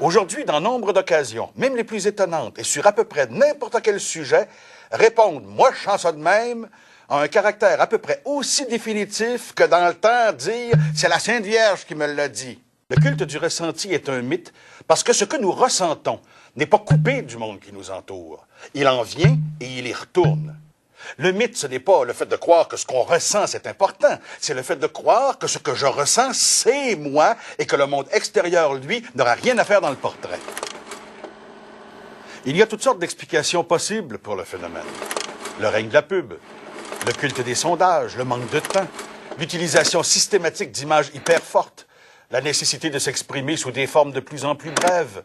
Aujourd'hui, dans nombre d'occasions, même les plus étonnantes, et sur à peu près n'importe quel sujet, répondre « moi, je sens ça de même » a un caractère à peu près aussi définitif que dans le temps dire « c'est la Sainte Vierge qui me l'a dit ». Le culte du ressenti est un mythe parce que ce que nous ressentons n'est pas coupé du monde qui nous entoure. Il en vient et il y retourne. Le mythe, ce n'est pas le fait de croire que ce qu'on ressent, c'est important. C'est le fait de croire que ce que je ressens, c'est moi et que le monde extérieur, lui, n'aura rien à faire dans le portrait. Il y a toutes sortes d'explications possibles pour le phénomène. Le règne de la pub, le culte des sondages, le manque de temps, l'utilisation systématique d'images hyper fortes, la nécessité de s'exprimer sous des formes de plus en plus brèves,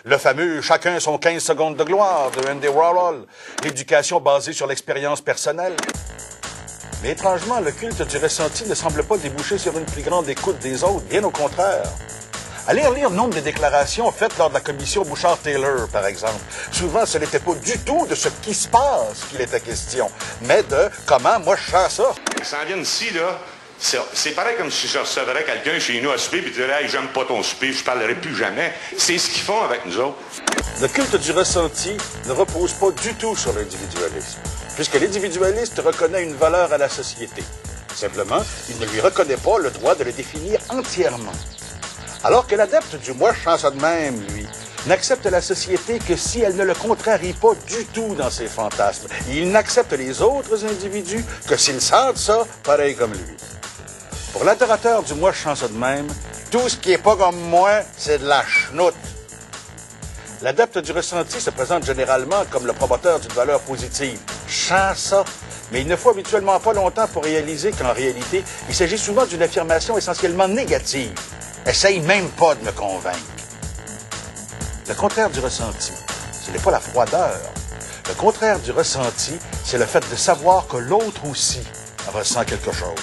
le fameux « chacun son 15 secondes de gloire » de Andy Warhol, l'éducation basée sur l'expérience personnelle. Mais étrangement, le culte du ressenti ne semble pas déboucher sur une plus grande écoute des autres, bien au contraire. Allez lire nombre de déclarations faites lors de la commission Bouchard-Taylor, par exemple. Souvent, ce n'était pas du tout de ce qui se passe qu'il était question, mais de comment moi je sens ça. Ils s'en viennent ici, là. C'est pareil comme si je recevrais quelqu'un chez nous à souper et dirait « Hey, j'aime pas ton souper, je parlerai plus jamais ». C'est ce qu'ils font avec nous autres. Le culte du ressenti ne repose pas du tout sur l'individualisme, puisque l'individualiste reconnaît une valeur à la société. Simplement, il ne lui reconnaît pas le droit de le définir entièrement. Alors que l'adepte du « moi, je sens ça de même », lui, n'accepte la société que si elle ne le contrarie pas du tout dans ses fantasmes. Il n'accepte les autres individus que s'ils sentent ça pareil comme lui. Pour l'adorateur du « moi, je sens ça de même », tout ce qui est pas comme moi, c'est de la chenoute. L'adepte du ressenti se présente généralement comme le promoteur d'une valeur positive. Je sens ça. Mais il ne faut habituellement pas longtemps pour réaliser qu'en réalité, il s'agit souvent d'une affirmation essentiellement négative. Essaye même pas de me convaincre. Le contraire du ressenti, ce n'est pas la froideur. Le contraire du ressenti, c'est le fait de savoir que l'autre aussi ressent quelque chose.